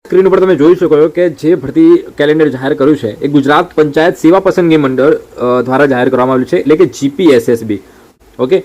Screen ઉપર તમે જોઈ શકો છો કે જે ભરતી કેલેન્ડર જાહેર કર્યું છે એ ગુજરાત પંચાયત સેવા પસંદગી મંડળ દ્વારા જાહેર કરવામાં આવ્યું છે, એટલે કે GPSSB. ઓકે,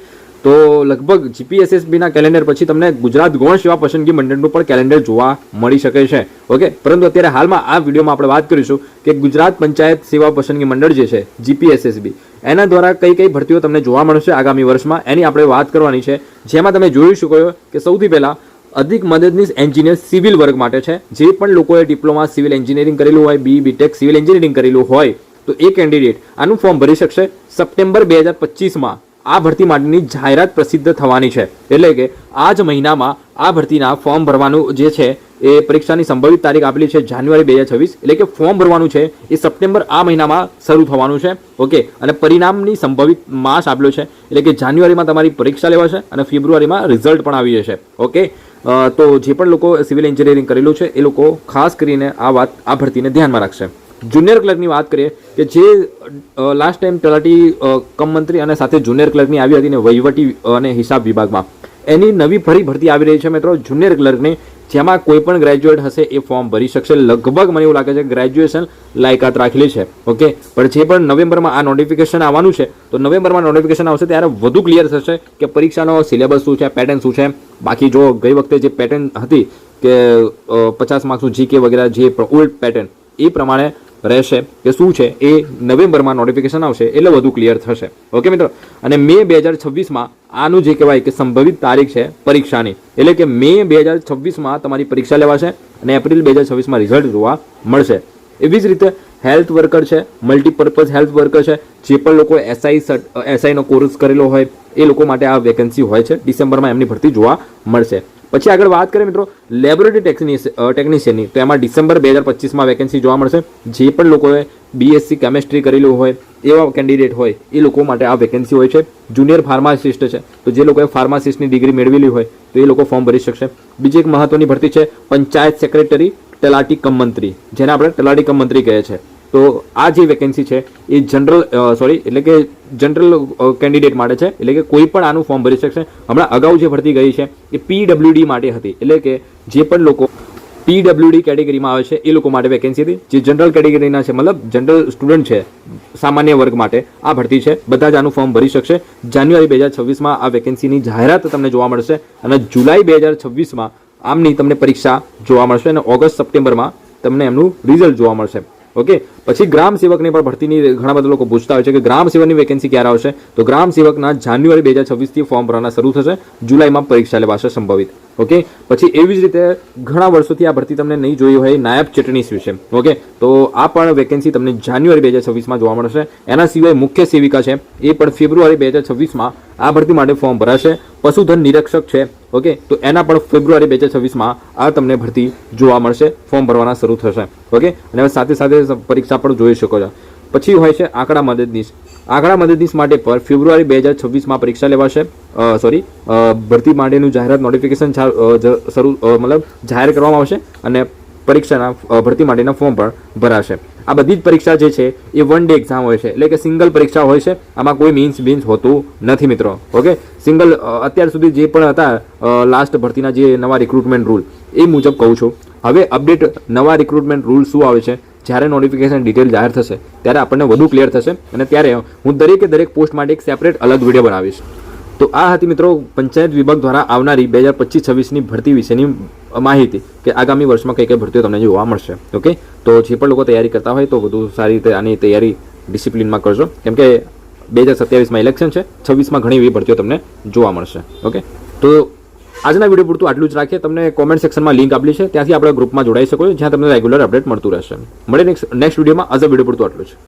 તો લગભગ GPSSBના કેલેન્ડર પછી તમને ગુજરાત ગૌણ સેવા પસંદગી મંડળનું પણ કેલેન્ડર જોવા મળી શકે છે. ઓકે, પરંતુ અત્યારે હાલમાં આ વિડીયોમાં આપણે વાત કરીશું કે ગુજરાત પંચાયત સેવા પસંદગી મંડળ જે છે GPSSB, એના દ્વારા કઈ કઈ ભરતીઓ તમને જોવા મળશે આગામી વર્ષમાં એની આપણે વાત કરવાની છે. જેમાં તમે જોઈ શકો છો કે સૌથી પહેલા અધિક મદદનીશ એન્જિનિયર સિવિલ વર્ગ માટે છે. જે પણ લોકોએ ડિપ્લોમા સિવિલ એન્જિનિયરિંગ કરેલું હોય, BTech સિવિલ એન્જિનિયરિંગ કરેલું હોય તો એ કેન્ડિડેટ આનું ફોર્મ ભરી શકશે. સપ્ટેમ્બર 2025માં આ ભરતી માટેની જાહેરાત પ્રસિદ્ધ થવાની છે, એટલે કે આ જ મહિનામાં આ ભરતીના ફોર્મ ભરવાનું જે છે એ પરીક્ષાની સંભવિત તારીખ આપેલી છે જાન્યુઆરી 2026, એટલે કે ફોર્મ ભરવાનું છે એ સપ્ટેમ્બર આ મહિનામાં શરૂ થવાનું છે. ઓકે, અને પરિણામની સંભવિત માસ આપેલો છે, એટલે કે જાન્યુઆરીમાં તમારી પરીક્ષા લેવાશે અને ફેબ્રુઆરીમાં રિઝલ્ટ પણ આવી જશે. ઓકે, તો જે પણ લોકો સિવિલ એન્જિનિયરિંગ કરેલું છે એ લોકો ખાસ કરીને આ ભરતીને ધ્યાનમાં રાખશે. જુનિયર ક્લર્કની વાત કરીએ કે જે લાસ્ટ ટાઈમ તલાટી કમ મંત્રી અને સાથે જુનિયર ક્લર્કની આવી હતી ને વહીવટી અને હિસાબ વિભાગમાં, એની નવી ફરી ભરતી આવી રહી છે મિત્રો જુનિયર ક્લર્કની, જેમાં કોઈ પણ ગ્રેજ્યુએટ હશે એ ફોર્મ ભરી શકશે. લગભગ મને એવું લાગે છે ગ્રેજ્યુએશન લાયકાત રાખેલી છે. ઓકે, પણ જે પણ નવેમ્બરમાં આ નોટિફિકેશન આવવાનું છે તો નવેમ્બરમાં નોટિફિકેશન આવશે ત્યારે વધુ ક્લિયર થશે કે પરીક્ષાનો સિલેબસ શું છે, પેટર્ન શું છે. બાકી જો ગઈ વખતે જે પેટર્ન હતી કે 50 માર્ક્સનું GK વગેરે જે ઓલ્ડ પેટર્ન એ પ્રમાણે રહેશે કે શું છે એ નવેમ્બરમાં નોટિફિકેશન આવશે એટલે વધુ ક્લિયર થશે. ઓકે મિત્રો, અને મે 2026માં આનું જે કહેવાય કે સંભવિત તારીખ છે પરીક્ષાની, એટલે કે મે 2026માં તમારી પરીક્ષા લેવાશે અને એપ્રિલ 2026માં રિઝલ્ટ જોવા મળશે. એવી જ રીતે હેલ્થ વર્કર છે, મલ્ટીપર્પઝ હેલ્થ વર્કર છે, જે પણ લોકો SIનો કોર્સ કરેલો હોય એ લોકો માટે આ વેકેન્સી હોય છે. ડિસેમ્બરમાં એમની ભરતી જોવા મળશે. પછી આગળ વાત કરીએ મિત્રો લેબોરેટરી ટેકનિશિયનની, તો એમાં ડિસેમ્બર 2025માં વેકેન્સી જોવા મળશે. જે પણ લોકોએ BSc કેમેસ્ટ્રી કરેલું હોય એવા કેન્ડિડેટ હોય એ લોકો માટે આ વેકેન્સી હોય છે. જુનિયર ફાર્માસિસ્ટ છે, તો જે લોકોએ ફાર્માસિસ્ટની ડિગ્રી મેળવેલી હોય તો એ લોકો ફોર્મ ભરી શકશે. બીજી એક મહત્વની ભરતી છે પંચાયત સેક્રેટરી તલાટી કમ મંત્રી, જેને આપણે તલાટી કમ મંત્રી કહે છે. તો આ જે વેકેન્સી છે એ એટલે કે જનરલ કેન્ડિડેટ માટે છે, એટલે કે કોઈ પણ આનું ફોર્મ ભરી શકશે. હમણાં અગાઉ જે ભરતી ગઈ છે એ PWD માટે હતી, એટલે કે જે પણ લોકો PWD કેટેગરીમાં આવે છે એ લોકો માટે વેકેન્સી હતી. જે જનરલ કેટેગરીના છે, મતલબ જનરલ સ્ટુડન્ટ છે, સામાન્ય વર્ગ માટે આ ભરતી છે. બધા જ આનું ફોર્મ ભરી શકશે. જાન્યુઆરી 2026માં આ વેકેન્સીની જાહેરાત તમને જોવા મળશે અને જુલાઈ 2026માં આમની તમને પરીક્ષા જોવા મળશે અને ઓગસ્ટ સપ્ટેમ્બરમાં તમને એમનું રિઝલ્ટ જોવા મળશે. ઓકે, પછી ગ્રામ સેવકની પણ ભરતીની ઘણા બધા લોકો પૂછતા હોય છે કે ગ્રામ સેવકની વેકેન્સી ક્યારે આવશે, તો ગ્રામ સેવકના જાન્યુઆરી 2026થી ફોર્મ ભરવાના શરૂ થશે, જુલાઈમાં પરીક્ષા લેવાશે સંભવિત. ઓકે, પછી એવી જ રીતે ઘણા વર્ષોથી આ ભરતી તમને નહીં જોઈ હોય નાયબ ચટણીસ વિશે. ઓકે, તો આ પણ વેકેન્સી તમને જાન્યુઆરી 2026માં જોવા મળશે. એના સિવાય મુખ્ય સેવિકા છે એ પણ ફેબ્રુઆરી 2026માં આ ભરતી માટે ફોર્મ ભરાશે. પશુધન નિરીક્ષક છે, ઓકે, તો એના પણ ફેબ્રુઆરી 2026માં આ તમને ભરતી જોવા મળશે, ફોર્મ ભરવાના શરૂ થશે. ઓકે, અને સાથે સાથે પરીક્ષા પણ જોઈ શકો છો. પછી હોય છે આંકડા મદદનીશ. આંકડા મદદનીશ માટે પર ફેબ્રુઆરી 2026માં પરીક્ષા લેવાશે. ભરતી માટેનું જાહેરાત નોટિફિકેશન જાહેર કરવામાં આવશે અને પરીક્ષાના ભરતી માટેના ફોર્મ પણ ભરાશે. આ બધી જ પરીક્ષા જે છે એ 1 ડે એક્ઝામ હોય છે, એટલે કે સિંગલ પરીક્ષા હોય છે. આમાં કોઈ બીન્સ હોતું નથી મિત્રો. ઓકે, સિંગલ અત્યાર સુધી જે પણ હતા લાસ્ટ ભરતીના જે નવા રિક્રુટમેન્ટ રૂલ એ મુજબ કહું છું. હવે અપડેટ નવા રિક્રુટમેન્ટ રૂલ શું આવે છે, જ્યારે નોટિફિકેશન ડિટેલ જાહેર થશે ત્યારે આપણને વધુ ક્લિયર થશે અને ત્યારે હું દરેક પોસ્ટ માટે એક સેપરેટ અલગ વિડીયો બનાવીશ. તો આ હતી મિત્રો પંચાયત વિભાગ દ્વારા આવનારી 2025-26ની ભરતી વિશેની માહિતી કે આગામી વર્ષમાં કઈ કઈ ભરતીઓ તમને જોવા મળશે. ઓકે, તો જે પણ લોકો તૈયારી કરતા હોય તો વધુ સારી રીતે આની તૈયારી ડિસિપ્લિનમાં કરજો, કેમ કે 2027માં ઇલેક્શન છે, 26માં ઘણી એવી ભરતીઓ તમને જોવા મળશે. ઓકે, તો આજના વિડીયો પૂરતું આટલું જ રાખીએ. તમને કોમેન્ટ સેક્શનમાં લિંક આપેલી છે, ત્યાંથી આપણા ગ્રુપમાં જોડાઈ શકો છો, જ્યાં તમને રેગ્યુલર અપડેટ મળતું રહેશે. મળે નેક્સ્ટ વિડીયોમાં. આજ વિડીયો પૂરતું આટલું છે.